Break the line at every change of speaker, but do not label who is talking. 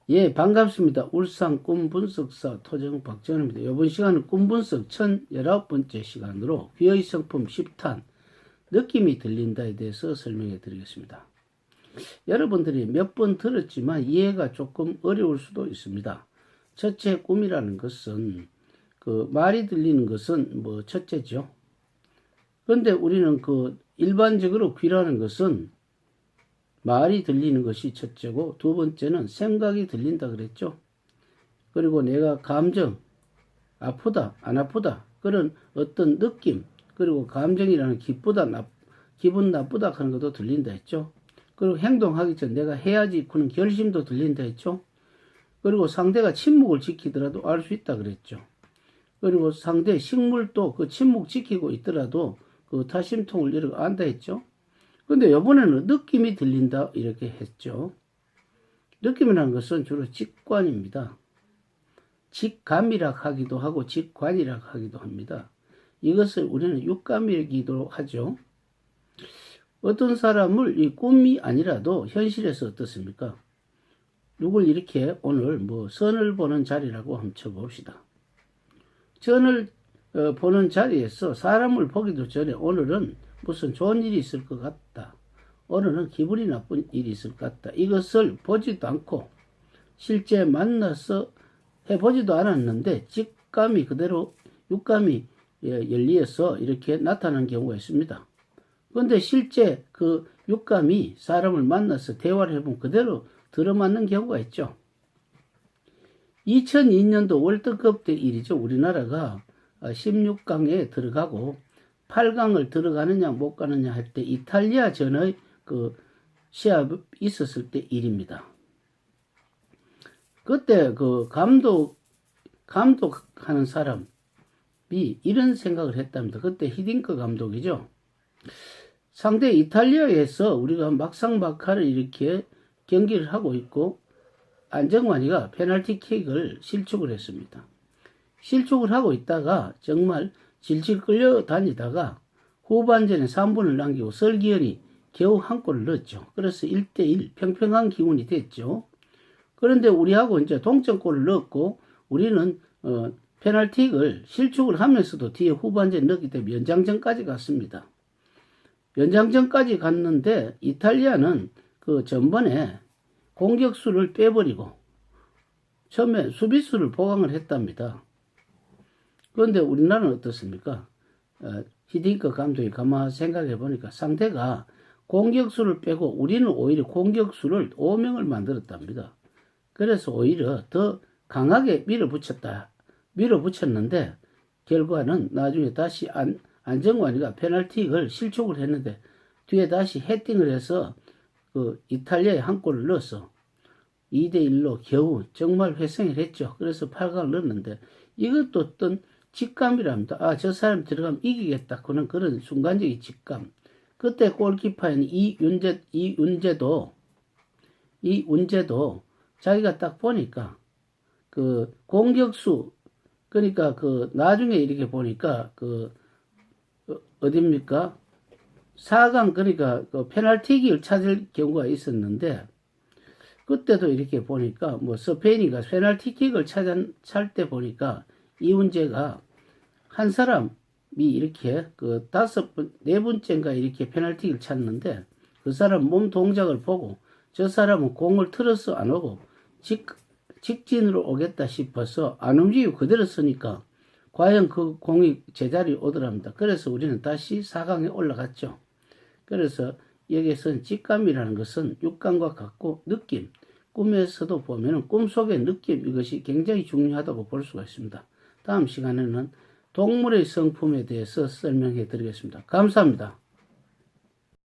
예, 반갑습니다. 울산 꿈분석사 토정 박정현입니다. 이번 시간은 꿈분석 1019번째 시간으로 귀의 성품 10탄 느낌이 들린다에 대해서 설명해 드리겠습니다. 여러분들이 몇 번 들었지만 이해가 조금 어려울 수도 있습니다. 첫째, 꿈이라는 것은 말이 들리는 것은 첫째죠. 그런데 우리는 일반적으로 귀라는 것은 말이 들리는 것이 첫째고, 두 번째는 생각이 들린다 그랬죠. 그리고 내가 감정, 아프다, 안 아프다, 그런 어떤 느낌, 그리고 감정이라는 기분 나쁘다 하는 것도 들린다 했죠. 그리고 행동하기 전 내가 해야지 그런 결심도 들린다 했죠. 그리고 상대가 침묵을 지키더라도 알 수 있다 그랬죠. 그리고 상대 식물도 그 침묵 지키고 있더라도 그 타심통을 이렇게 안다 했죠. 근데 이번에는 느낌이 들린다 이렇게 했죠. 느낌이라는 것은 주로 직관입니다. 직감이라 하기도 하고 직관이라 하기도 합니다. 이것을 우리는 육감이기도 하죠. 어떤 사람을 이 꿈이 아니라도 현실에서 어떻습니까? 누굴 이렇게 오늘 선을 보는 자리라고 한번 쳐봅시다. 선을 보는 자리에서 사람을 보기도 전에 오늘은 무슨 좋은 일이 있을 것 같다. 오늘은 기분이 나쁜 일이 있을 것 같다. 이것을 보지도 않고 실제 만나서 해보지도 않았는데 직감이 그대로 육감이 열리어서 이렇게 나타나는 경우가 있습니다. 그런데 실제 그 육감이 사람을 만나서 대화를 해보면 그대로 들어맞는 경우가 있죠. 2002년도 월드컵 때 일이죠. 우리나라가 16강에 들어가고 8강을 들어가느냐 못 가느냐 할 때 이탈리아전의 시합이 있었을 때 일입니다. 그때 감독하는 사람이 이런 생각을 했답니다. 그때 히딩크 감독이죠. 상대 이탈리아에서 우리가 막상막하를 이렇게 경기를 하고 있고 안정환이가 페널티킥을 실축을 했습니다. 실축을 하고 있다가 정말 질질 끌려다니다가 후반전에 3분을 남기고 설기현이 겨우 한 골을 넣었죠. 그래서 1대1 평평한 기운이 됐죠. 그런데 우리하고 이제 동점골을 넣었고 우리는 페널티킥을 실축을 하면서도 뒤에 후반전에 넣었기 때문에 연장전까지 갔습니다. 연장전까지 갔는데 이탈리아는 전번에 공격수를 빼버리고 처음에 수비수를 보강을 했답니다. 그런데 우리나라는 어떻습니까? 히딩크 감독이 가만히 생각해 보니까 상대가 공격수를 빼고 우리는 오히려 공격수를 5명을 만들었답니다. 그래서 오히려 더 강하게 밀어붙였는데 결과는 나중에 다시 안정환이가 페널티킥을 실축을 했는데 뒤에 다시 헤딩을 해서 이탈리아에 한 골을 넣어서 2대1로 겨우 정말 회생을 했죠. 그래서 8강을 넣었는데 이것도 어떤 직감이랍니다. 저 사람 들어가면 이기겠다. 그런 순간적인 직감. 그때 골키퍼인 이윤재도 자기가 딱 보니까 공격수 그러니까 나중에 이렇게 보니까 어딥니까? 4강 그러니까 페널티킥을 찾을 경우가 있었는데 그때도 이렇게 보니까 스페인이가 페널티킥을 찾을 때 보니까 이훈재가 한 사람이 이렇게 4번째인가 이렇게 페널티킥을 찾는데 그 사람 몸 동작을 보고 저 사람은 공을 틀어서 안 오고 직진으로 오겠다 싶어서 안 움직이고 그대로 서니까 과연 그 공이 제자리에 오더랍니다. 그래서 우리는 다시 4강에 올라갔죠. 그래서 여기에서는 직감이라는 것은 육감과 같고 느낌, 꿈에서도 보면은 꿈속의 느낌 이것이 굉장히 중요하다고 볼 수가 있습니다. 다음 시간에는 동물의 성품에 대해서 설명해 드리겠습니다. 감사합니다.